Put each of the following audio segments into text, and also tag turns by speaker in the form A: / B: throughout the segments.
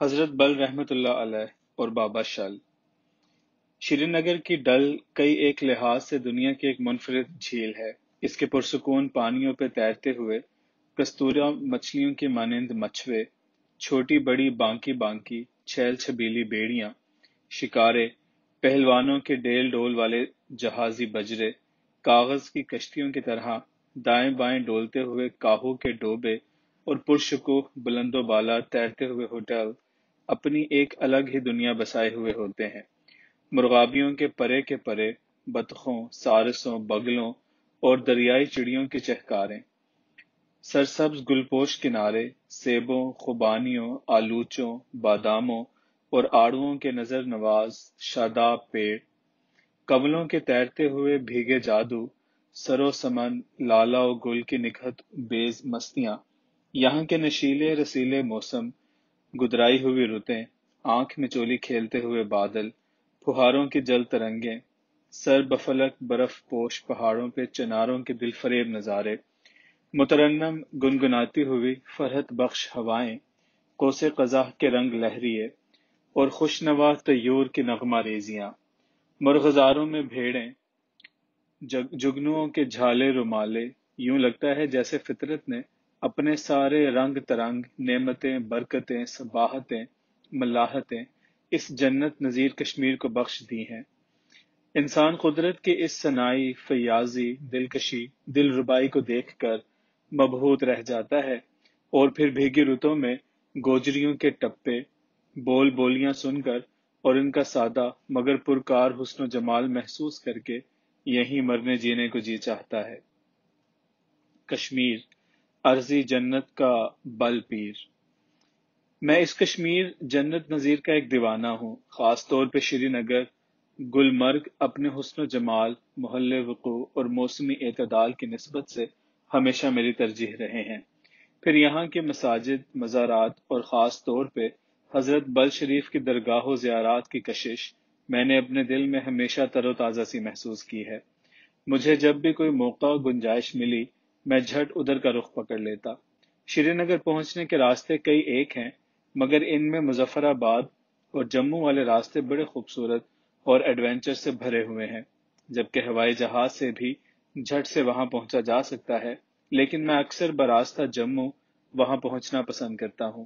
A: حضرت بل رحمۃ اللہ علیہ اور بابا شل۔ شری نگر کی ڈل کئی ایک لحاظ سے دنیا کی ایک منفرد جھیل ہے۔ اس کے پرسکون پانیوں پہ تیرتے ہوئے کستورا مچھلیوں کی مانند مچھوے، چھوٹی بڑی بانکی بانکی چھیل چھبیلی بیڑیاں، شکارے، پہلوانوں کے ڈیل ڈول والے جہازی بجرے، کاغذ کی کشتیوں کی طرح دائیں بائیں ڈولتے ہوئے کاہو کے ڈوبے اور پرشکوہ بلند و بالا تیرتے ہوئے ہوٹل اپنی ایک الگ ہی دنیا بسائے ہوئے ہوتے ہیں۔ مرغابیوں کے پرے، بطخوں، سارسوں، بگلوں اور دریائی چڑیوں کی چہکاریں، سرسبز گلپوش کنارے، سیبوں، خوبانیوں، آلوچوں، باداموں اور آڑوؤں کے نظر نواز شاداب پیڑ، کنولوں کے تیرتے ہوئے بھیگے جادو، سرو سمن، لالا و گل کی نکہت بیز مستیاں، یہاں کے نشیلے رسیلے موسم، گدرائی ہوئی رتیں، آنکھ میں چولی کھیلتے ہوئے بادل، پھہاروں کی جل ترنگیں، سر بفلک برف پوش پہاڑوں پہ چناروں کے دل فریب نظارے، مترنم گنگناتی ہوئی فرحت بخش ہوائیں، قوس قزح کے رنگ لہریے اور خوشنوا طیور کی نغمہ ریزیاں، مرغزاروں میں بھیڑیں، جگنوؤں کے جھالے رومالے، یوں لگتا ہے جیسے فطرت نے اپنے سارے رنگ ترنگ، نعمتیں، برکتیں، صباحتیں، ملاحتیں اس جنت نظیر کشمیر کو بخش دی ہیں۔ انسان قدرت کی اس ثنائی، فیاضی، دلکشی، دل ربائی کو دیکھ کر مبہوت رہ جاتا ہے، اور پھر بھیگی رتوں میں گوجریوں کے ٹپے، بول بولیاں سن کر اور ان کا سادہ مگر پرکار حسن و جمال محسوس کر کے یہیں مرنے جینے کو جی چاہتا ہے۔ کشمیر، عرضی جنت کا بل پیر۔ میں اس کشمیر جنت نظیر کا ایک دیوانہ ہوں، خاص طور پہ شری نگر، گلمرگ اپنے حسن و جمال، محل وقوع اور موسمی اعتدال کی نسبت سے ہمیشہ میری ترجیح رہے ہیں۔ پھر یہاں کے مساجد، مزارات اور خاص طور پہ حضرت بل شریف کی درگاہ و زیارات کی کشش میں نے اپنے دل میں ہمیشہ تر و تازہ سی محسوس کی ہے۔ مجھے جب بھی کوئی موقع و گنجائش ملی، میں جھٹ ادھر کا رخ پکڑ لیتا۔ شری نگر پہنچنے کے راستے کئی ایک ہیں، مگر ان میں مظفر آباد اور جموں والے راستے بڑے خوبصورت اور ایڈونچر سے بھرے ہوئے ہیں، جبکہ ہوائی جہاز سے بھی جھٹ سے وہاں پہنچا جا سکتا ہے، لیکن میں اکثر براستہ جموں وہاں پہنچنا پسند کرتا ہوں۔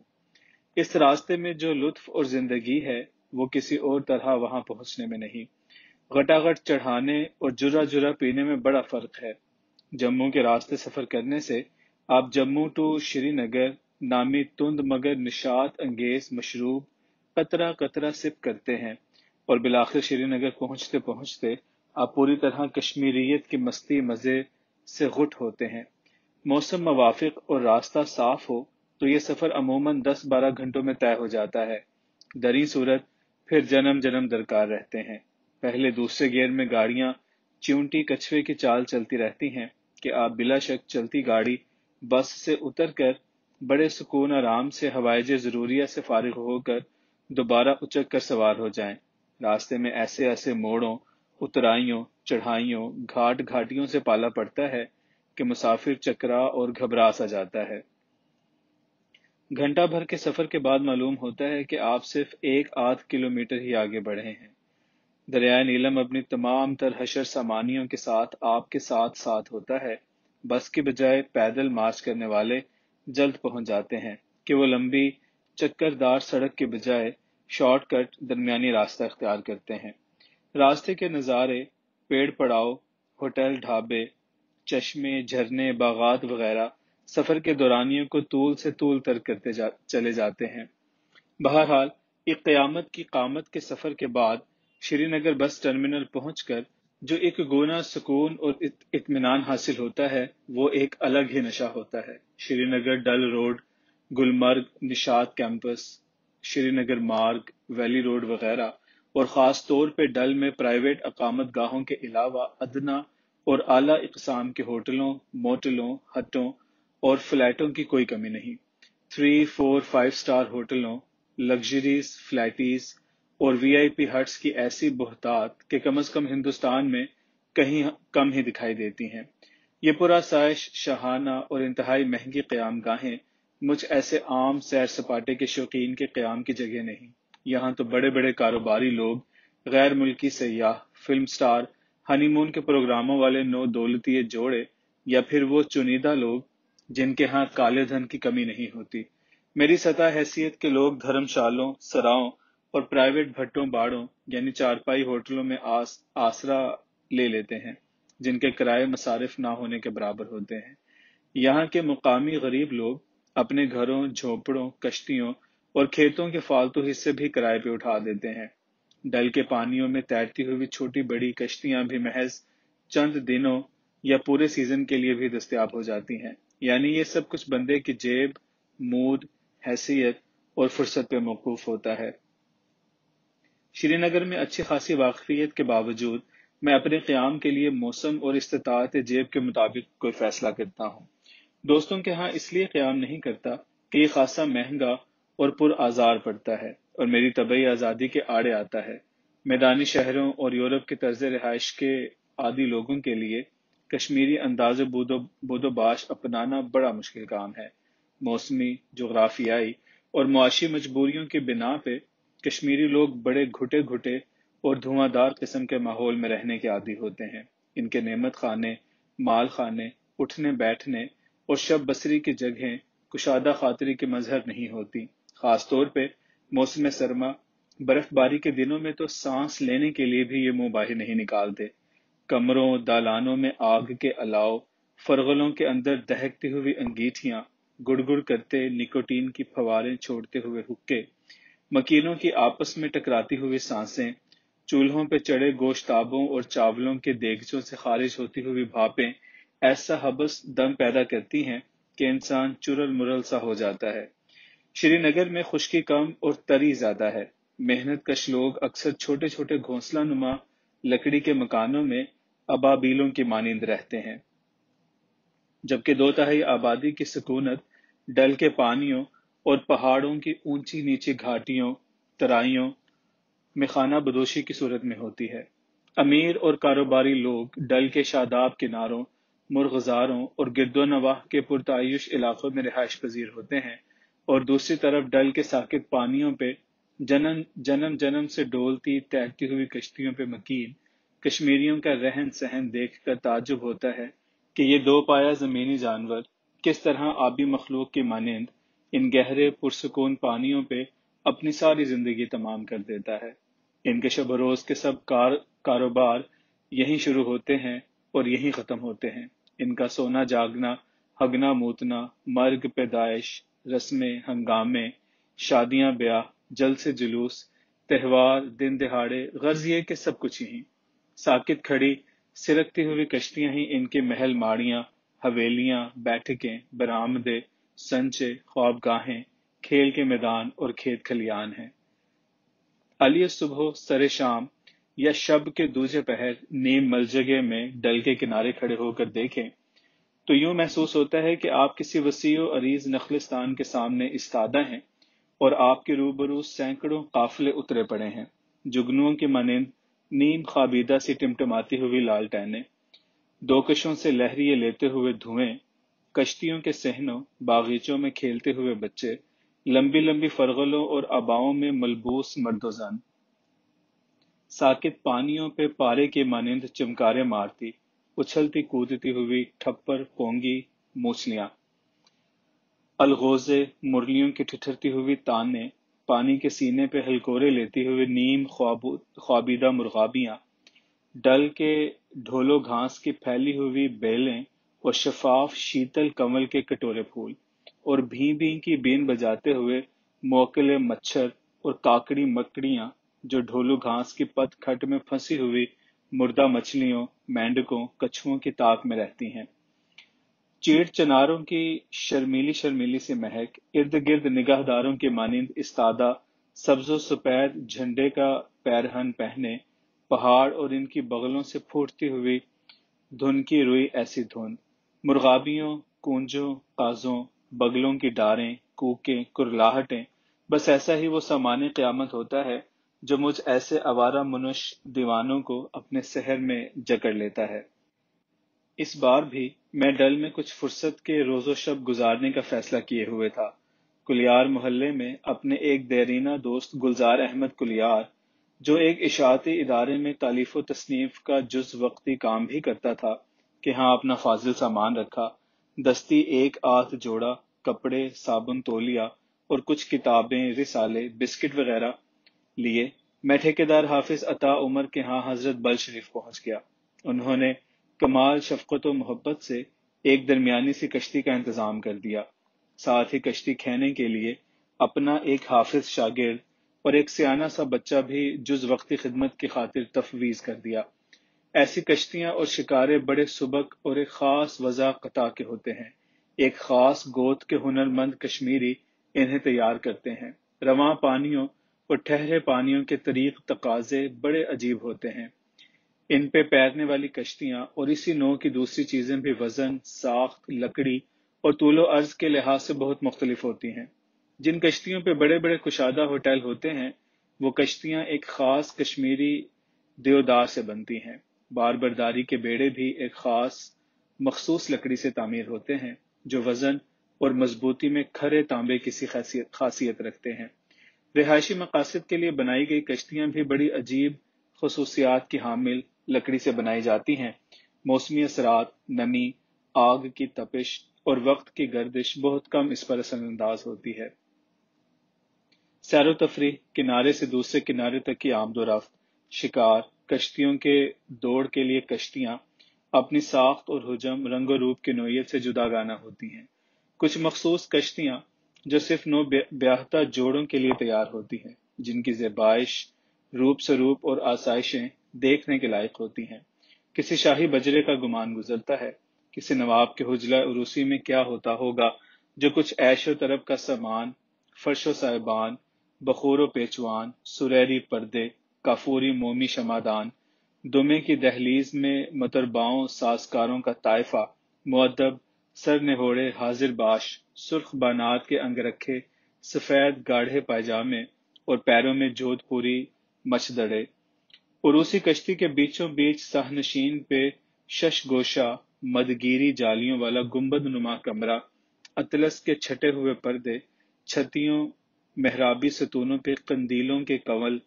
A: اس راستے میں جو لطف اور زندگی ہے وہ کسی اور طرح وہاں پہنچنے میں نہیں۔ غٹاغٹ چڑھانے اور جرا جرا پینے میں بڑا فرق ہے۔ جموں کے راستے سفر کرنے سے آپ جموں ٹو شری نگر نامی تند مگر نشاط انگیز مشروب قطرہ قطرہ سپ کرتے ہیں، اور بالآخر شری نگر پہنچتے پہنچتے آپ پوری طرح کشمیریت کی مستی مزے سے غٹ ہوتے ہیں۔ موسم موافق اور راستہ صاف ہو تو یہ سفر عموماً 10-12 گھنٹوں میں طے ہو جاتا ہے، دری صورت پھر جنم جنم درکار رہتے ہیں۔ پہلے دوسرے گیئر میں گاڑیاں چیونٹی کچھوے کی چال چلتی رہتی ہیں کہ آپ بلا شک چلتی گاڑی بس سے اتر کر بڑے سکون آرام سے ہوائج ضروریہ سے فارغ ہو کر دوبارہ اچک کر سوار ہو جائیں۔ راستے میں ایسے ایسے موڑوں، اترائیوں، چڑھائیوں، گھاٹ گھاٹیوں سے پالا پڑتا ہے کہ مسافر چکرا اور گھبرا سا جاتا ہے۔ گھنٹہ بھر کے سفر کے بعد معلوم ہوتا ہے کہ آپ صرف 1-8 کلومیٹر ہی آگے بڑھے ہیں۔ دریائے نیلم اپنی تمام تر حشر سامانیوں کے ساتھ آپ کے ساتھ ساتھ ہوتا ہے۔ بس کی بجائے پیدل مارچ کرنے والے جلد پہنچ جاتے ہیں کہ وہ لمبی چکردار سڑک کے بجائے شارٹ کٹ درمیانی راستہ اختیار کرتے ہیں۔ راستے کے نظارے، پیڑ پڑاؤ، ہوٹل، ڈھابے، چشمے، جھرنے، باغات وغیرہ سفر کے دورانیوں کو طول سے طول تر کرتے چلے جاتے ہیں۔ بہرحال ایک قیامت کی قامت کے سفر کے بعد شری نگر بس ٹرمینل پہنچ کر جو ایک گونا سکون اور اطمینان حاصل ہوتا ہے وہ ایک الگ ہی نشہ ہوتا ہے۔ شری نگر ڈل روڈ، گلمرگ نشاط کیمپس، شری نگر مارگ، ویلی روڈ وغیرہ، اور خاص طور پہ ڈل میں پرائیویٹ اقامت گاہوں کے علاوہ ادنا اور اعلیٰ اقسام کے ہوٹلوں، موٹلوں، ہٹوں اور فلیٹوں کی کوئی کمی نہیں۔ 3-4-5 سٹار ہوٹلوں، لگژریز فلیٹیز اور وی آئی پی ہٹس کی ایسی بہتات کہ کم از کم ہندوستان میں کہیں کم ہی دکھائی دیتی ہیں۔ یہ پرآسائش، شاہانہ اور انتہائی مہنگی قیام گاہیں مجھ ایسے عام سیر سپاٹے کے شوقین کے قیام کی جگہ نہیں۔ یہاں تو بڑے بڑے کاروباری لوگ، غیر ملکی سیاح، فلم سٹار، ہنی مون کے پروگراموں والے نو دولتیے جوڑے، یا پھر وہ چنیدہ لوگ جن کے ہاں کالے دھن کی کمی نہیں ہوتی۔ میری سطح حیثیت کے لوگ دھرم شالوں، سراؤں اور پرائیویٹ بھٹوں باڑوں یعنی چارپائی ہوٹلوں میں آسرا لے لیتے ہیں، جن کے کرائے مصارف نہ ہونے کے برابر ہوتے ہیں۔ یہاں کے مقامی غریب لوگ اپنے گھروں، جھونپڑوں، کشتیوں اور کھیتوں کے فالتو حصے بھی کرائے پہ اٹھا دیتے ہیں۔ ڈل کے پانیوں میں تیرتی ہوئی چھوٹی بڑی کشتیاں بھی محض چند دنوں یا پورے سیزن کے لیے بھی دستیاب ہو جاتی ہیں۔ یعنی یہ سب کچھ بندے کی جیب، مود، حیثیت اور فرصت پہ موقوف ہوتا ہے۔ شری نگر میں اچھی خاصی واقفیت کے باوجود میں اپنے قیام کے لیے موسم اور استطاعت جیب کے مطابق کوئی فیصلہ کرتا ہوں۔ دوستوں کے ہاں اس لیے قیام نہیں کرتا کہ یہ خاصا مہنگا اور پر آزار پڑتا ہے اور میری طبعی آزادی کے آڑے آتا ہے۔ میدانی شہروں اور یورپ کے طرز رہائش کے عادی لوگوں کے لیے کشمیری انداز بود و باش اپنانا بڑا مشکل کام ہے۔ موسمی، جغرافیائی اور معاشی مجبوریوں کی بنا پہ کشمیری لوگ بڑے گھٹے گھٹے اور دھواں دار قسم کے ماحول میں رہنے کے عادی ہوتے ہیں۔ ان کے نعمت خانے، مال خانے، اٹھنے بیٹھنے اور شب بسری کی جگہیں کشادہ خاطری کے مظہر نہیں ہوتی۔ خاص طور پہ موسم سرما، برف باری کے دنوں میں تو سانس لینے کے لیے بھی یہ منہ باہر نہیں نکالتے۔ کمروں، دالانوں میں آگ کے الاؤ، فرغلوں کے اندر دہکتی ہوئی انگیٹھیاں، گڑ گڑ کرتے نکوٹین کی فواریں چھوڑتے ہوئے حقے، مکینوں کی آپس میں ٹکراتی ہوئی سانسیں، چولہوں پہ چڑے گوشتابوں اور چاولوں کے دیگچوں سے خارج ہوتی ہوئی بھاپیں ایسا حبس دم پیدا کرتی ہیں کہ انسان چرل مرل سا ہو جاتا ہے۔ شری نگر میں خشکی کم اور تری زیادہ ہے۔ محنت کش لوگ اکثر چھوٹے چھوٹے گھونسلہ نما لکڑی کے مکانوں میں ابابیلوں کی مانند رہتے ہیں، جبکہ دو تہائی آبادی کی سکونت ڈل کے پانیوں اور پہاڑوں کی اونچی نیچی گھاٹیوں، ترائیوں میں خانہ بدوشی کی صورت میں ہوتی ہے۔ امیر اور کاروباری لوگ ڈل کے شاداب کناروں، مرغزاروں اور گرد و نواح کے پرتعیش علاقوں میں رہائش پذیر ہوتے ہیں، اور دوسری طرف ڈل کے ساکت پانیوں پہ جنم جنم سے ڈولتی تیرتی ہوئی کشتیوں پہ مکین کشمیریوں کا رہن سہن دیکھ کر تعجب ہوتا ہے کہ یہ دو پایا زمینی جانور کس طرح آبی مخلوق کی مانند ان گہرے پرسکون پانیوں پہ اپنی ساری زندگی تمام کر دیتا ہے۔ ان کے شب و روز کے سب کاروبار یہیں شروع ہوتے ہیں اور یہیں ختم ہوتے ہیں۔ ان کا سونا جاگنا، ہگنا موتنا، مرگ پیدائش، رسمیں، ہنگامے، شادیاں بیاہ، جلد سے جلوس، تہوار، دن دہاڑے، غرض یہ کہ سب کچھ یہیں۔ ساکت کھڑی سرکتی ہوئی کشتیاں ہی ان کے محل ماڑیاں، حویلیاں، بیٹھکیں، برآمدے، سنچے، خوابگاہیں، کھیل کے میدان اور کھیت کھلیان ہیں۔ علی صبح سر شام یا شب کے دوسرے پہر نیم ملجگے میں ڈل کے کنارے کھڑے ہو کر دیکھیں تو یوں محسوس ہوتا ہے کہ آپ کسی وسیع و عریض نخلستان کے سامنے استادہ ہیں اور آپ کے روبرو سینکڑوں قافلے اترے پڑے ہیں، جگنوؤں کی مانند نیم خوابیدہ سی ٹمٹماتی ہوئی لالٹینیں، دوکشوں سے لہریے لیتے ہوئے دھوئیں، کشتیوں کے صحنوں، باغیچوں میں کھیلتے ہوئے بچے، لمبی لمبی فرغلوں اور اباؤں میں ملبوس مرد و زن، ساکت پانیوں پہ پارے کے مانند چمکارے مارتی، اچھلتی کودتی ہوئی ٹھپر پونگی موچلیاں، الغوزے، مرلیوں کی ٹھٹھرتی ہوئی تانیں، پانی کے سینے پہ ہلکورے لیتی ہوئے نیم خوابیدہ مرغابیاں، ڈل کے ڈھولو گھاس کی پھیلی ہوئی بیلیں اور شفاف شیتل کمل کے کٹورے پھول، اور بھیں بھیں کی بین بجاتے ہوئے موکلے مچھر اور کاکڑی مکڑیاں جو ڈھولو گھاس کی پت کھٹ میں پھنسی ہوئی مردہ مچھلیوں، مینڈکوں، کچھووں کی تاک میں رہتی ہیں۔ چیڑ چناروں کی شرمیلی شرمیلی سی مہک، ارد گرد نگاہ داروں کے مانند استادہ سبز و سفید جھنڈے کا پیرہن پہنے پہاڑ اور ان کی بغلوں سے پھوٹتی ہوئی دھن کی روئی ایسی دھن، مرغابیوں، کونجوں، قازوں، بگلوں کی ڈاریں، کوکیں، کرلاہٹیں، بس ایسا ہی وہ سامان قیامت ہوتا ہے جو مجھ ایسے آوارہ منش دیوانوں کو اپنے سحر میں جکڑ لیتا ہے۔ اس بار بھی میں ڈل میں کچھ فرصت کے روز و شب گزارنے کا فیصلہ کیے ہوئے تھا۔ کلیار محلے میں اپنے ایک دیرینہ دوست گلزار احمد کلیار، جو ایک اشاعتی ادارے میں تالیف و تصنیف کا جز وقتی کام بھی کرتا تھا، کہ ہاں اپنا فاضل سامان رکھا، دستی ایک آدھ جوڑا کپڑے، صابن، تولیا اور کچھ کتابیں، رسالے، بسکٹ وغیرہ لیے میں ٹھیکیدار حافظ عطا عمر کے ہاں حضرت بل شریف پہنچ گیا۔ انہوں نے کمال شفقت و محبت سے ایک درمیانی سی کشتی کا انتظام کر دیا، ساتھ ہی کشتی کھینے کے لیے اپنا ایک حافظ شاگرد اور ایک سیانہ سا بچہ بھی جز وقتی خدمت کی خاطر تفویض کر دیا۔ ایسی کشتیاں اور شکارے بڑے سبک اور ایک خاص وضع قطع کے ہوتے ہیں۔ ایک خاص گوت کے ہنرمند کشمیری انہیں تیار کرتے ہیں۔ رواں پانیوں اور ٹھہرے پانیوں کے طریق تقاضے بڑے عجیب ہوتے ہیں۔ ان پہ پیرنے والی کشتیاں اور اسی نوع کی دوسری چیزیں بھی وزن، ساخت، لکڑی اور طول و عرض کے لحاظ سے بہت مختلف ہوتی ہیں۔ جن کشتیوں پہ بڑے بڑے کشادہ ہوٹل ہوتے ہیں، وہ کشتیاں ایک خاص کشمیری دیودار سے بنتی ہیں۔ بار برداری کے بیڑے بھی ایک خاص مخصوص لکڑی سے تعمیر ہوتے ہیں، جو وزن اور مضبوطی میں کھرے تانبے کی سی خاصیت رکھتے ہیں۔ رہائشی مقاصد کے لیے بنائی گئی کشتیاں بھی بڑی عجیب خصوصیات کی حامل لکڑی سے بنائی جاتی ہیں۔ موسمی اثرات، نمی، آگ کی تپش اور وقت کی گردش بہت کم اس پر اثر انداز ہوتی ہے۔ سیر و تفریح، کنارے سے دوسرے کنارے تک کی آمد و رفت، شکار، کشتیوں کے دوڑ کے لیے کشتیاں اپنی ساخت اور حجم، رنگ و روپ کی نوعیت سے جداگانہ ہوتی ہیں۔ کچھ مخصوص کشتیاں جو صرف نو بیاہتا جوڑوں کے لیے تیار ہوتی ہیں، جن کی زیبائش، روپ سروپ اور آسائشیں دیکھنے کے لائق ہوتی ہیں۔ کسی شاہی بجرے کا گمان گزرتا ہے، کسی نواب کے حجلہ عروسی میں کیا ہوتا ہوگا، جو کچھ عیش و طرب کا سامان، فرش و صائبان، بخور و پیچوان، سریری پردے، کافوری مومی شمادان، دمے کی دہلیز میں مترباؤں سازکاروں کا طائفہ، مؤدب سر نہوڑے حاضر باش، سرخ بانات کے انگرکھے، سفید گاڑھے پائجامے اور پیروں میں جودھ پوری مچدڑے۔ عروسی کشتی کے بیچوں بیچ سہ نشین پہ شش گوشہ مدگیری جالیوں والا گنبد نما کمرہ، اطلس کے چھٹے ہوئے پردے، چھتیوں محرابی ستونوں پہ قندیلوں کے کنول،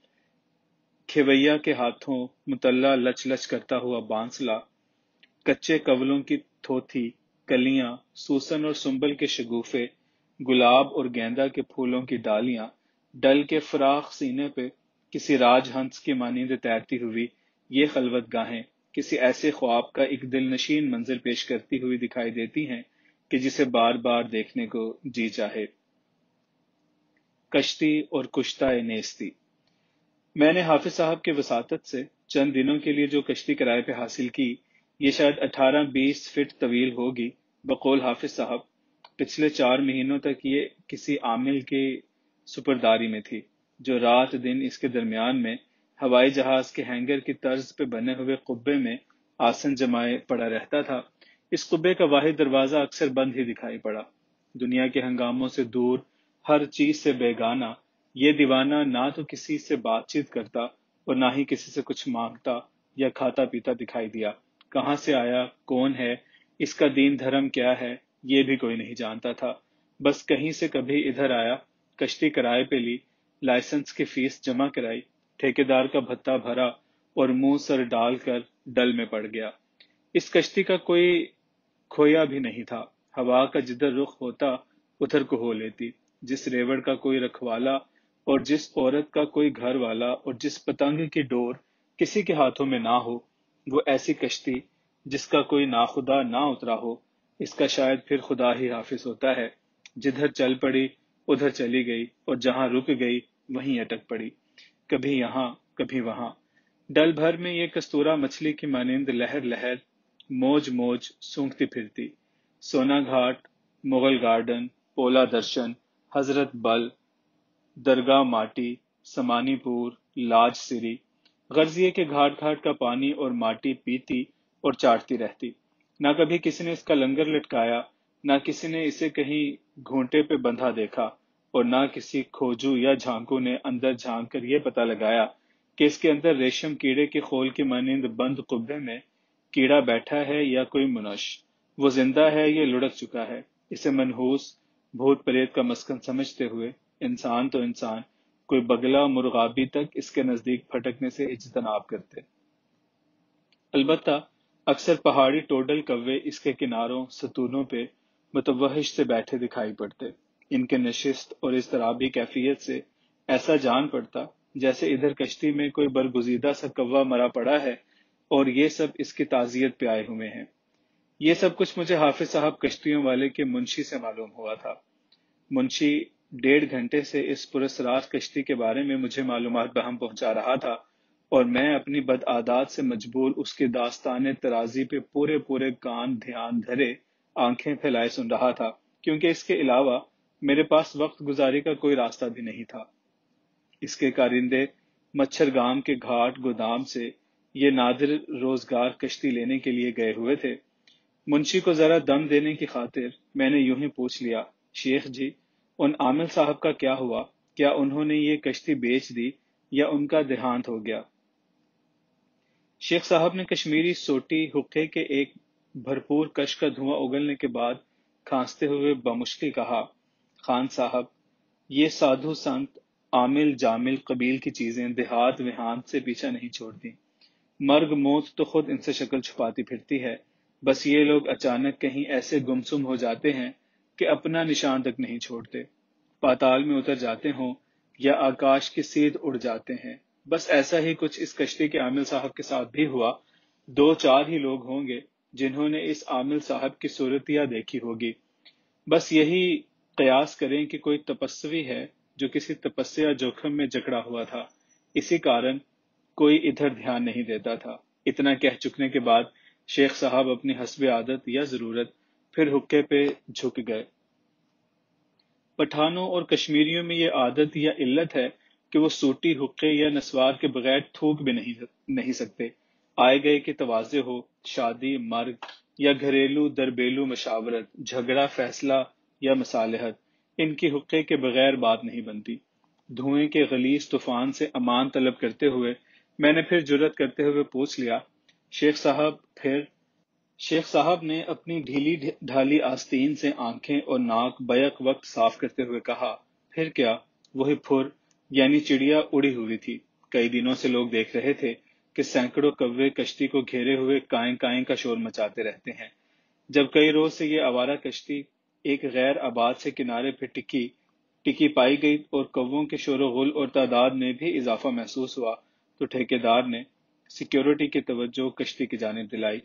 A: کھویہ کے ہاتھوں مطلع لچ لچ کرتا ہوا بانسلا، کچے کولوں کی تھوتھی، کلیاں، سوسن اور سنبل کے شگوفے، گلاب اور گیندا کے پھولوں کی ڈالیاں، ڈل کے فراخ سینے پہ کسی راج ہنس کی مانند تیرتی ہوئی یہ خلوت گاہیں کسی ایسے خواب کا ایک دل نشین منظر پیش کرتی ہوئی دکھائی دیتی ہیں کہ جسے بار بار دیکھنے کو جی چاہے۔ کشتی اور کشتہ نیستی۔ میں نے حافظ صاحب کے وساطت سے چند دنوں کے لیے جو کشتی کرائے پہ حاصل کی، یہ شاید 18-20 فٹ طویل ہوگی۔ بقول حافظ صاحب، پچھلے 4 مہینوں تک یہ کسی عامل کی سپرداری میں تھی، جو رات دن اس کے درمیان میں ہوائی جہاز کے ہینگر کی طرز پہ بنے ہوئے قبے میں آسن جمائے پڑا رہتا تھا۔ اس قبے کا واحد دروازہ اکثر بند ہی دکھائی پڑا۔ دنیا کے ہنگاموں سے دور، ہر چیز سے بیگانہ، یہ دیوانہ نہ تو کسی سے بات چیت کرتا اور نہ ہی کسی سے کچھ مانگتا یا کھاتا پیتا دکھائی دیا۔ کہاں سے آیا، کون ہے، اس کا دین دھرم کیا ہے، یہ بھی کوئی نہیں جانتا تھا۔ بس کہیں سے کبھی ادھر آیا، کشتی کرائے پہ لی، لائسنس کی فیس جمع کرائی، ٹھیکیدار کا بھتہ بھرا اور منہ سر ڈال کر ڈل میں پڑ گیا۔ اس کشتی کا کوئی کھویا بھی نہیں تھا۔ ہوا کا جدھر رخ ہوتا ادھر کو ہو لیتی۔ جس ریوڑ کا کوئی رکھوالا اور جس عورت کا کوئی گھر والا اور جس پتنگ کی ڈور کسی کے ہاتھوں میں نہ ہو، وہ ایسی کشتی جس کا کوئی ناخدا نہ اترا ہو، اس کا شاید پھر خدا ہی حافظ ہوتا ہے۔ جدھر چل پڑی ادھر چلی گئی اور جہاں رک گئی وہیں اٹک پڑی، کبھی یہاں کبھی وہاں۔ ڈل بھر میں یہ کستورا مچھلی کی مانند لہر لہر، موج موج سونکتی پھرتی۔ سونا گھاٹ، مغل گارڈن، پولا درشن، حضرت بل، درگاہ ماٹی، سمانی پور، لاج سری، غرض یہ کہ گھاٹ گھاٹ کا پانی اور ماٹی پیتی اور چاٹتی رہتی۔ نہ کبھی کسی نے اس کا لنگر لٹکایا، نہ کسی نے اسے کہیں گھونٹے پہ بندھا دیکھا، اور نہ کسی کھوجو یا جھانکو نے اندر جھانک کر یہ پتہ لگایا کہ اس کے اندر ریشم کیڑے کے خول کی مانند بند قبے میں کیڑا بیٹھا ہے یا کوئی منش، وہ زندہ ہے یا لڑک چکا ہے، اسے منحوس بھوت پریت کا مسکن سمجھتے ہوئے انسان تو انسان، کوئی بگلا مرغابی تک اس کے نزدیک پھٹکنے سے اجتناب کرتے۔ البتہ اکثر پہاڑی ٹوڈل کوے اس کے کناروں ستونوں پہ متوحش سے بیٹھے دکھائی پڑتے۔ ان کے نشست اور اضطرابی کیفیت سے ایسا جان پڑتا جیسے ادھر کشتی میں کوئی برگزیدہ سا کوا مرا پڑا ہے اور یہ سب اس کی تعزیت پہ آئے ہوئے ہیں۔ یہ سب کچھ مجھے حافظ صاحب کشتیوں والے کے منشی سے معلوم ہوا تھا۔ منشی 1.5 گھنٹے سے اس پراسرار کشتی کے بارے میں مجھے معلومات بہم پہنچا رہا تھا، اور میں اپنی بدعادات سے مجبور اس کی داستان ترازی پہ پورے کان دھیان دھرے آنکھیں پھیلائے سن رہا تھا، کیونکہ اس کے علاوہ میرے پاس وقت گزاری کا کوئی راستہ بھی نہیں تھا۔ اس کے کارندے مچھر گام کے گھاٹ گودام سے یہ نادر روزگار کشتی لینے کے لیے گئے ہوئے تھے۔ منشی کو ذرا دم دینے کی خاطر میں نے یوں ہی پوچھ لیا، شیخ جی، ان عامل صاحب کا کیا ہوا؟ کیا انہوں نے یہ کشتی بیچ دی یا ان کا دیہانت ہو گیا؟ شیخ صاحب نے کشمیری سوٹی حقے کے ایک بھرپور کش کا دھواں اگلنے کے بعد کھانستے ہوئے بمشکل کہا، خان صاحب، یہ سادھو سنت عامل جامل قبیل کی چیزیں دیہات وہانت سے پیچھا نہیں چھوڑتی۔ مرگ موت تو خود ان سے شکل چھپاتی پھرتی ہے، بس یہ لوگ اچانک کہیں ایسے گمسم ہو جاتے ہیں کہ اپنا نشان تک نہیں چھوڑتے، پاتال میں اتر جاتے ہوں یا آکاش کی سیدھ اڑ جاتے ہیں۔ بس ایسا ہی کچھ اس کشتی کے عامل صاحب کے ساتھ بھی ہوا۔ 2-4 ہی لوگ ہوں گے جنہوں نے اس عامل صاحب کی صورتیاں دیکھی ہوگی۔ بس یہی قیاس کریں کہ کوئی تپسوی ہے جو کسی تپسیا جوخم میں جکڑا ہوا تھا، اسی کارن کوئی ادھر دھیان نہیں دیتا تھا۔ اتنا کہہ چکنے کے بعد شیخ صاحب اپنی حسب عادت یا ضرورت پھر حقے پہ جھک گئے۔ پٹھانوں اور کشمیریوں میں یہ عادت یا علت ہے کہ وہ سوٹی حقے یا نسوار کے بغیر تھوک بھی نہیں سکتے۔ آئے گئے کے تواضع ہو، شادی، مرگ یا گھریلو دربیلو مشاورت، جھگڑا، فیصلہ یا مصالحت، ان کی حقے کے بغیر بات نہیں بنتی۔ دھوئیں کے غلیظ طوفان سے امان طلب کرتے ہوئے میں نے پھر جرأت کرتے ہوئے پوچھ لیا، شیخ صاحب پھر؟ شیخ صاحب نے اپنی ڈھیلی ڈھالی آستین سے آنکھیں اور ناک بیک وقت صاف کرتے ہوئے کہا، پھر کیا؟ وہی پھر یعنی چڑیا اڑی ہوئی تھی۔ کئی دنوں سے لوگ دیکھ رہے تھے کہ سینکڑوں کوے کشتی کو گھیرے ہوئے کائیں کائیں کا شور مچاتے رہتے ہیں۔ جب کئی روز سے یہ آوارہ کشتی ایک غیر آباد سے کنارے پہ ٹکی پائی گئی اور کووں کے شور و غل اور تعداد میں بھی اضافہ محسوس ہوا، تو ٹھیکیدار نے سیکیورٹی کی توجہ کشتی کی جانب دلائی۔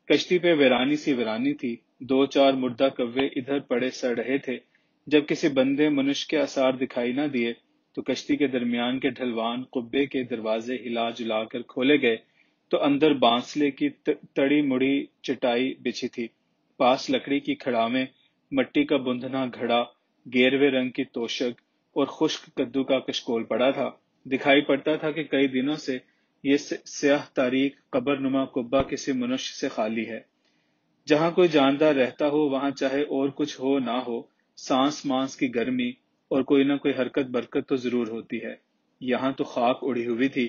A: کشتی پہ ویرانی تھی، 2-4 مردہ کوے ادھر پڑے سڑ رہے تھے۔ جب کسی بندے منش کے آثار دکھائی نہ دیے تو کشتی کے درمیان کے ڈھلوان قبے کے دروازے ہلا جلا کر کھولے گئے تو اندر بانسلے کی تڑی مڑی چٹائی بچھی تھی، پاس لکڑی کی کھڑاویں، مٹی کا بندھنا گھڑا، گیروے رنگ کی توشک اور خشک کدو کا کشکول پڑا تھا۔ دکھائی پڑتا تھا کہ کئی دنوں سے یہ سیاہ تاریک قبر نما قبہ کسی منش سے خالی ہے۔ جہاں کوئی جاندار رہتا ہو وہاں چاہے اور کچھ ہو نہ ہو، سانس مانس کی گرمی اور کوئی نہ کوئی حرکت برکت تو ضرور ہوتی ہے۔ یہاں تو خاک اڑی ہوئی تھی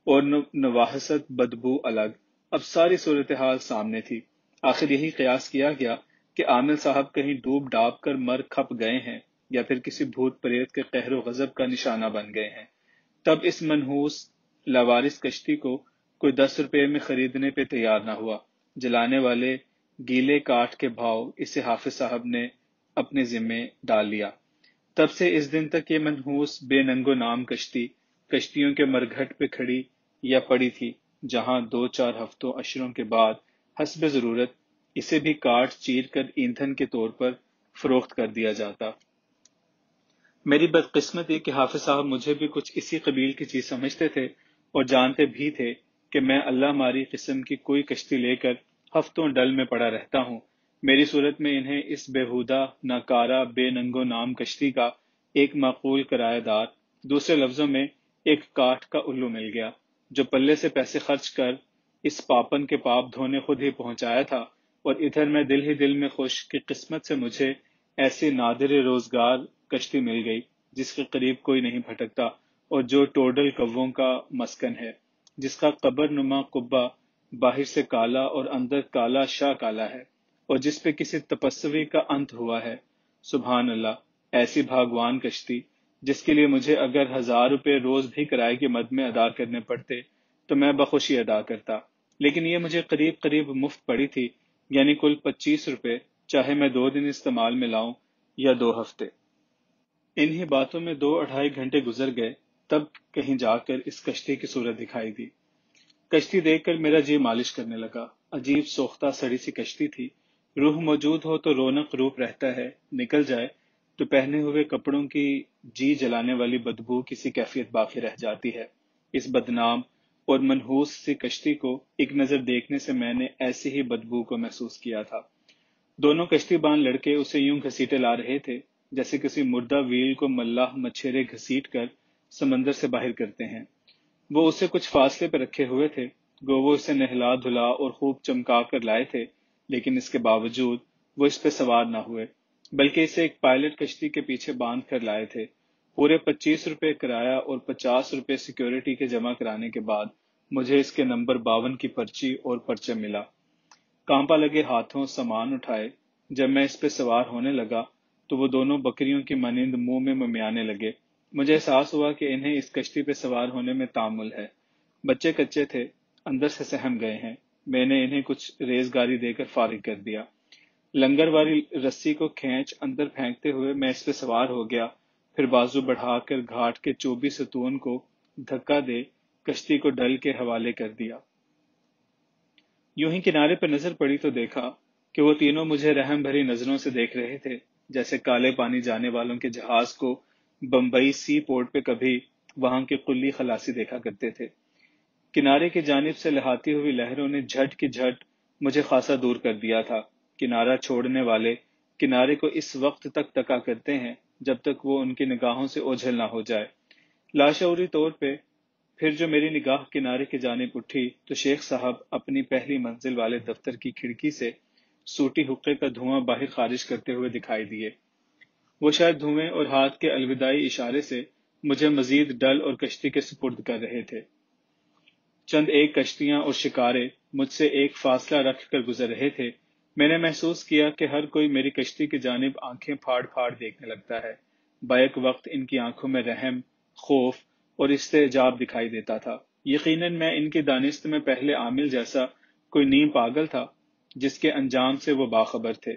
A: اور نواحست بدبو الگ۔ اب ساری صورتحال سامنے تھی۔ آخر یہی قیاس کیا گیا کہ عامل صاحب کہیں ڈوب ڈاب کر مر کھپ گئے ہیں یا پھر کسی بھوت پریت کے قہر و غضب کا نشانہ بن گئے ہیں۔ تب اس منحوس لاوارث کشتی کو کوئی 10 روپے میں خریدنے پہ تیار نہ ہوا۔ جلانے والے گیلے کاٹھ کے بھاؤ اسے حافظ صاحب نے اپنے ذمے ڈال لیا۔ تب سے اس دن تک یہ منحوس بے ننگو نام کشتی کشتیوں کے مرگھٹ پہ کھڑی یا پڑی تھی، جہاں 2-4 ہفتوں اشروں کے بعد حسب ضرورت اسے بھی کاٹ چیر کر ایندھن کے طور پر فروخت کر دیا جاتا۔ میری بدقسمتی کہ حافظ صاحب مجھے بھی کچھ اسی قبیل کی چیز سمجھتے تھے اور جانتے بھی تھے کہ میں اللہ ماری قسم کی کوئی کشتی لے کر ہفتوں ڈل میں پڑا رہتا ہوں۔ میری صورت میں انہیں اس بےہودہ ناکارہ بے ننگو نام کشتی کا ایک معقول کرایہ دار، دوسرے لفظوں میں ایک کاٹھ کا الو مل گیا، جو پلے سے پیسے خرچ کر اس پاپن کے پاپ دھونے خود ہی پہنچایا تھا، اور ادھر میں دل میں خوش کہ قسمت سے مجھے ایسی نادر روزگار کشتی مل گئی جس کے قریب کوئی نہیں بھٹکتا اور جو ٹوڈل کووں کا مسکن ہے، جس کا قبر نما قبہ باہر سے کالا اور اندر کالا شاہ کالا ہے، اور جس پہ کسی تپسوی کا انت ہوا ہے۔ سبحان اللہ! ایسی بھاگوان کشتی جس کے لیے مجھے اگر 1000 روپے روز بھی کرائے کی مد میں ادا کرنے پڑتے تو میں بخوشی ادا کرتا، لیکن یہ مجھے قریب قریب مفت پڑی تھی، یعنی کل 25 روپے، چاہے میں 2 دن استعمال میں لاؤں یا 2 ہفتے۔ انہی باتوں میں 2 ڈھائی گھنٹے گزر گئے، تب کہیں جا کر اس کشتی کی صورت دکھائی دی۔ کشتی دیکھ کر میرا جی مالش کرنے لگا۔ عجیب سوختہ سڑی سی کشتی تھی۔ روح موجود ہو تو رونق روپ رہتا ہے، نکل جائے تو پہنے ہوئے کپڑوں کی جی جلانے والی بدبو کسی کیفیت باقی رہ جاتی ہے۔ اس بدنام اور منحوس سی کشتی کو ایک نظر دیکھنے سے میں نے ایسی ہی بدبو کو محسوس کیا تھا۔ دونوں کشتی بان لڑکے اسے یوں گھسیٹے لا رہے تھے جیسے کسی مردہ ویل کو ملاح مچھیرے گھسیٹ کر سمندر سے باہر کرتے ہیں۔ وہ اسے کچھ فاصلے پہ رکھے ہوئے تھے، گو وہ اسے نہلا دھلا اور خوب چمکا کر لائے تھے، لیکن اس کے باوجود وہ اس پہ سوار نہ ہوئے، بلکہ اسے ایک پائلٹ کشتی کے پیچھے باندھ کر لائے تھے۔ پورے 25 روپے کرایہ اور 50 روپے سیکیورٹی کے جمع کرانے کے بعد مجھے اس کے نمبر 52 کی پرچی اور پرچم ملا۔ کانپا لگے ہاتھوں سامان اٹھائے۔ جب میں اس پہ سوار ہونے لگا تو وہ دونوں بکریوں کی مانند منہ میں ممیانے لگے۔ مجھے احساس ہوا کہ انہیں اس کشتی پہ سوار ہونے میں تامل ہے۔ بچے کچے تھے، اندر سے سہم گئے ہیں۔ میں نے انہیں کچھ ریزگاری دے کر فارغ کر دیا۔ لنگر والی رسی کو کھینچ اندر پھینکتے ہوئے میں اس پہ سوار ہو گیا، پھر بازو بڑھا کر گھاٹ کے چوبی ستون کو دھکا دے کشتی کو ڈل کے حوالے کر دیا۔ یوں ہی کنارے پر نظر پڑی تو دیکھا کہ وہ تینوں مجھے رحم بھری نظروں سے دیکھ رہے تھے، جیسے کالے پانی جانے والوں کے جہاز کو بمبئی سی پورٹ پہ کبھی وہاں کی قلی خلاصی دیکھا کرتے تھے۔ کنارے کی جانب سے لہاتی ہوئی لہروں نے جھٹ کی جھٹ مجھے خاصا دور کر دیا تھا۔ کنارہ چھوڑنے والے کنارے کو اس وقت تک تکا کرتے ہیں جب تک وہ ان کی نگاہوں سے اوجھل نہ ہو جائے۔ لاشعوری طور پہ پھر جو میری نگاہ کنارے کی جانب اٹھی تو شیخ صاحب اپنی پہلی منزل والے دفتر کی کھڑکی سے سوٹی حقے کا دھواں باہر خارج کرتے ہوئے دکھائی دیے۔ وہ شاید دھوئیں اور ہاتھ کے الوداعی اشارے سے مجھے مزید ڈل اور کشتی کے سپرد کر رہے تھے۔ چند ایک کشتیاں اور شکارے مجھ سے ایک فاصلہ رکھ کر گزر رہے تھے۔ میں نے محسوس کیا کہ ہر کوئی میری کشتی کی جانب آنکھیں پھاڑ پھاڑ دیکھنے لگتا ہے۔ بیک وقت ان کی آنکھوں میں رحم، خوف اور استعجاب دکھائی دیتا تھا۔ یقیناً میں ان کی دانست میں پہلے عامل جیسا کوئی نیم پاگل تھا جس کے انجام سے وہ باخبر تھے۔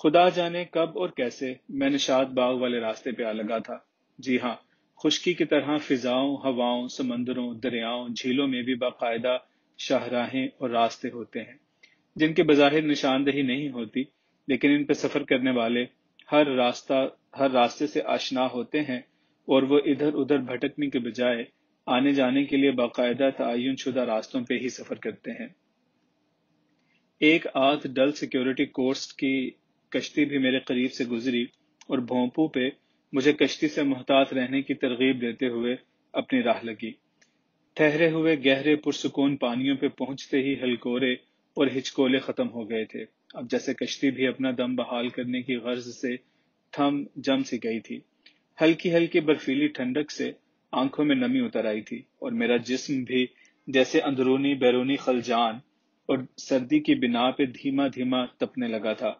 A: خدا جانے کب اور کیسے میں نشاط باغ والے راستے پہ آ لگا تھا۔ جی ہاں، خشکی کی طرح فضاؤں، ہواؤں، سمندروں، دریاؤں، جھیلوں میں بھی باقاعدہ شاہراہیں اور راستے ہوتے ہیں جن کی بظاہر نشاندہی نہیں ہوتی، لیکن ان پہ سفر کرنے والے ہر راستے سے آشنا ہوتے ہیں اور وہ ادھر ادھر بھٹکنے کے بجائے آنے جانے کے لیے باقاعدہ تعین شدہ راستوں پہ ہی سفر کرتے ہیں۔ ایک آدھ ڈل سیکیورٹی کورس کی کشتی بھی میرے قریب سے گزری اور بھونپو پہ مجھے کشتی سے محتاط رہنے کی ترغیب دیتے ہوئے اپنی راہ لگی۔ ٹھہرے ہوئے گہرے پرسکون پانیوں پہ پہنچتے ہی ہلکورے اور ہچکولے ختم ہو گئے تھے۔ اب جیسے کشتی بھی اپنا دم بحال کرنے کی غرض سے تھم جم سی گئی تھی۔ ہلکی ہلکی برفیلی ٹھنڈک سے آنکھوں میں نمی اتر آئی تھی اور میرا جسم بھی جیسے اندرونی بیرونی خلجان اور سردی کی بنا پہ دھیما دھیما تپنے لگا تھا۔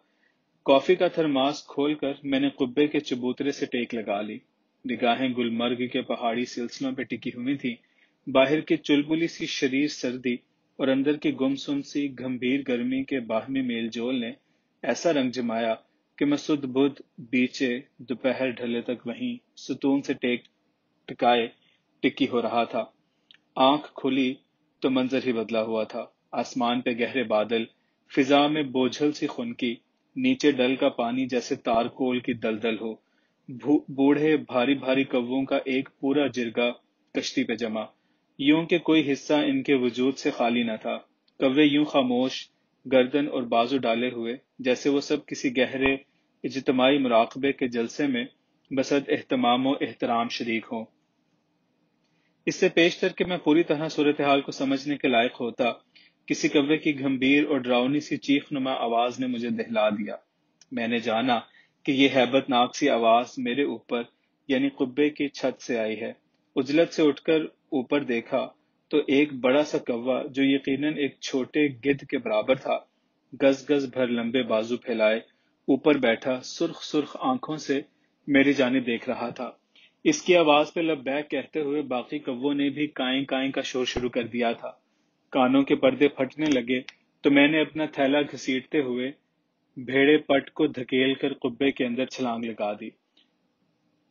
A: کافی کا تھرماس کھول کر میں نے قبے کے چبوترے سے ٹیک لگا لی۔ نگاہیں گلمرگ کے پہاڑی سلسلوں پہ ٹکی ہوئی تھیں۔ باہر کی چلبلی سی شریر سردی اور اندر کی گمسم سی گمبھیر گرمی کے باہمی میل جول نے ایسا رنگ جمایا کہ میں سدھ بدھ بیچے دوپہر ڈھلے تک وہیں ستون سے ٹکائے ٹکی ہو رہا تھا۔ آنکھ کھلی تو منظر ہی بدلا ہوا تھا۔ آسمان پہ گہرے بادل، فضا میں بوجھل سی خنکی، نیچے ڈل کا پانی جیسے تارکول کی دلدل ہو، بوڑھے بھاری بھاری کووں کا ایک پورا جرگہ کشتی پہ جمع، یوں کہ کوئی حصہ ان کے وجود سے خالی نہ تھا۔ کوے یوں خاموش، گردن اور بازو ڈالے ہوئے جیسے وہ سب کسی گہرے اجتماعی مراقبے کے جلسے میں بسد اہتمام و احترام شریک ہوں۔ اس سے پیشتر کہ میں پوری طرح صورتحال کو سمجھنے کے لائق ہوتا، کسی کوے کی گھمبیر اور ڈراؤنی سی چیخ نما آواز نے مجھے دہلا دیا۔ میں نے جانا کہ یہ ہیبت ناک سی آواز میرے اوپر یعنی قبے کی چھت سے آئی ہے۔ عجلت سے اٹھ کر اوپر دیکھا تو ایک بڑا سا کوا جو یقیناً ایک چھوٹے گدھ کے برابر تھا، گز گز بھر لمبے بازو پھیلائے اوپر بیٹھا سرخ سرخ آنکھوں سے میری جانب دیکھ رہا تھا۔ اس کی آواز پہ لبیک کہتے ہوئے باقی کووں نے بھی کائیں کائیں کا شور شروع کر دیا تھا۔ کانوں کے پردے پھٹنے لگے تو میں نے اپنا تھیلا گھسیٹتے ہوئے بھیڑے پٹ کو دھکیل کر قبے کے اندر چھلانگ لگا دی۔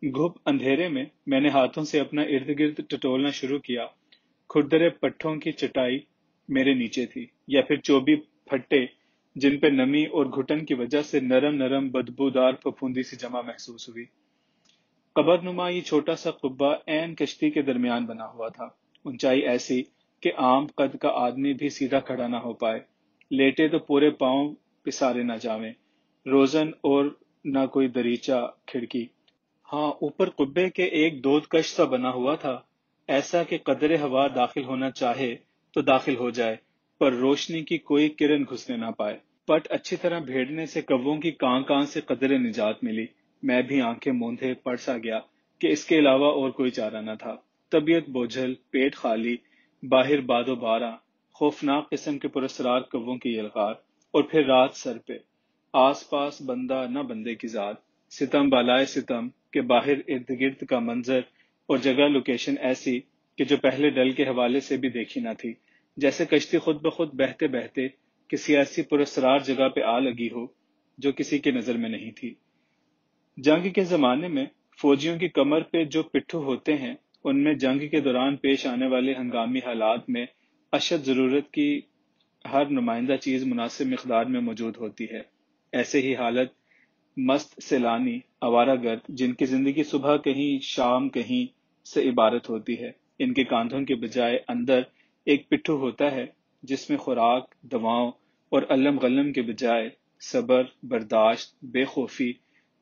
A: گھپ اندھیرے میں نے ہاتھوں سے اپنا ارد گرد ٹٹولنا شروع کیا۔ کھردرے پٹھوں کی چٹائی میرے نیچے تھی، یا پھر چوبی پھٹے جن پہ نمی اور گھٹن کی وجہ سے نرم نرم بدبودار پھپھوندی سی جمع محسوس ہوئی۔ قبر نما یہ چھوٹا سا قبہ عین کشتی کے درمیان بنا ہوا تھا، اونچائی ایسی کہ عام قد کا آدمی بھی سیدھا کھڑا نہ ہو پائے، لیٹے تو پورے پاؤں پسارے نہ جاویں، روزن اور نہ کوئی دریچہ کھڑکی۔ ہاں، اوپر قبے کے ایک دود کش سا بنا ہوا تھا، ایسا کہ قدرے ہوا داخل ہونا چاہے تو داخل ہو جائے، پر روشنی کی کوئی کرن گھسنے نہ پائے۔ پٹ اچھی طرح بھیڑنے سے کووں کی کان کان سے قدرے نجات ملی۔ میں بھی آنکھیں موندھے پڑ سا گیا کہ اس کے علاوہ اور کوئی چارہ نہ تھا۔ طبیعت بوجھل، پیٹ خالی، باہر باد و بارہ، خوفناک قسم کے پراسرار کووں کی یلغار، اور پھر رات سر پہ، آس پاس بندہ نہ بندے کی ذات، ستم بالائے ستم کہ باہر ارد گرد کا منظر اور جگہ لوکیشن ایسی کہ جو پہلے ڈل کے حوالے سے بھی دیکھی نہ تھی، جیسے کشتی خود بخود بہتے بہتے کسی ایسی پراسرار جگہ پہ آ لگی ہو جو کسی کی نظر میں نہیں تھی۔ جنگ کے زمانے میں فوجیوں کی کمر پہ جو پٹھو ہوتے ہیں، ان میں جنگ کے دوران پیش آنے والے ہنگامی حالات میں اشد ضرورت کی ہر نمائندہ چیز مناسب مقدار میں موجود ہوتی ہے۔ ایسے ہی حالت مست سیلانی آوارہ گرد جن کی زندگی صبح کہیں شام کہیں سے عبارت ہوتی ہے، ان کے کاندھوں کے بجائے اندر ایک پٹھو ہوتا ہے جس میں خوراک، دواؤں اور علم غلم کے بجائے صبر، برداشت، بے خوفی،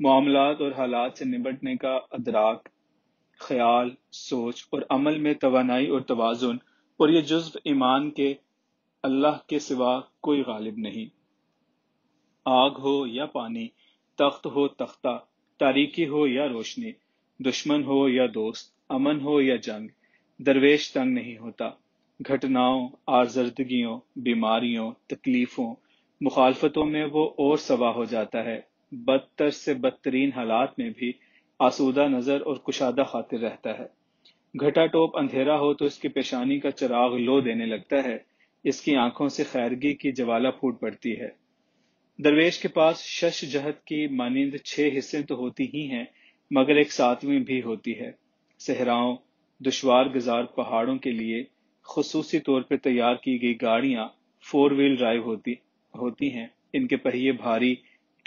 A: معاملات اور حالات سے نمٹنے کا ادراک، خیال، سوچ اور عمل میں توانائی اور توازن، اور یہ جزو ایمان کے اللہ کے سوا کوئی غالب نہیں۔ آگ ہو یا پانی، تخت ہو تختہ، تاریکی ہو یا روشنی، دشمن ہو یا دوست، امن ہو یا جنگ، درویش تنگ نہیں ہوتا۔ گھٹناؤں، آزردگیوں، بیماریوں، تکلیفوں، مخالفتوں میں وہ اور سوا ہو جاتا ہے، بدتر سے بدترین حالات میں بھی آسودہ نظر اور کشادہ خاطر رہتا ہے۔ گھٹا ٹوپ اندھیرا ہو تو اس کی پیشانی کا چراغ لو دینے لگتا ہے، اس کی آنکھوں سے خیرگی کی جوالا پھوٹ پڑتی ہے۔ درویش کے پاس شش جہت کی مانند 6 حصے تو ہوتی ہی ہیں، مگر ایک 7ویں بھی ہوتی ہے۔ صحراؤں، دشوار گزار پہاڑوں کے لیے خصوصی طور پہ تیار کی گئی گاڑیاں 4 وہیل ڈرائیو ہوتی ہیں۔ ان کے پہیے بھاری،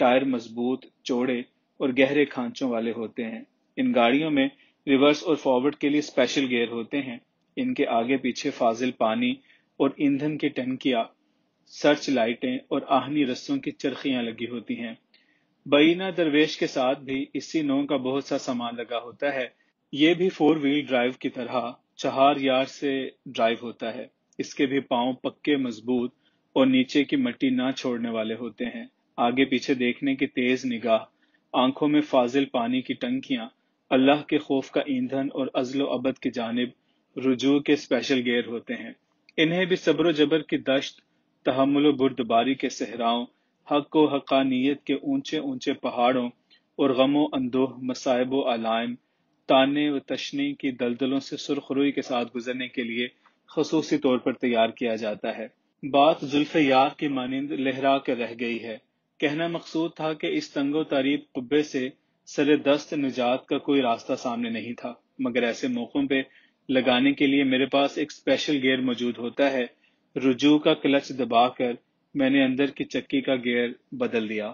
A: ٹائر مضبوط، چوڑے اور گہرے کھانچوں والے ہوتے ہیں۔ ان گاڑیوں میں ریورس اور فارورڈ کے لیے اسپیشل گیئر ہوتے ہیں۔ ان کے آگے پیچھے فاضل پانی اور ایندھن کی ٹنکیاں، سرچ لائٹیں اور آہنی رسوں کی چرخیاں لگی ہوتی ہیں۔ بینہ درویش کے ساتھ بھی اسی نوع کا بہت سا سامان لگا ہوتا ہے۔ یہ بھی 4 وہیل ڈرائیو کی طرح 4 یار سے ڈرائیو ہوتا ہے۔ اس کے بھی پاؤں پکے مضبوط اور نیچے کی مٹی نہ چھوڑنے والے ہوتے ہیں۔ آگے پیچھے دیکھنے کی تیز نگاہ، آنکھوں میں فاضل پانی کی ٹنکیاں، اللہ کے خوف کا ایندھن اور ازل و ابد کی جانب رجوع کے اسپیشل گیئر ہوتے ہیں۔ انہیں بھی صبر و جبر کی دشت، تحمل و بردباری کے صحراؤں، حق و حقانیت کے اونچے اونچے پہاڑوں اور غم و اندوہ، مصائب و علائم، تانے و تشنی کی دلدلوں سے سرخ روئی کے ساتھ گزرنے کے لیے خصوصی طور پر تیار کیا جاتا ہے۔ بات زلف یار کی مانند لہرا کے رہ گئی ہے۔ کہنا مقصود تھا کہ اس تنگ و تاریب قبے سے سر دست نجات کا کوئی راستہ سامنے نہیں تھا، مگر ایسے موقعوں پہ لگانے کے لیے میرے پاس ایک اسپیشل گیئر موجود ہوتا ہے۔ رجوع کا کلچ دبا کر میں نے اندر کی چکی کا گیئر بدل دیا۔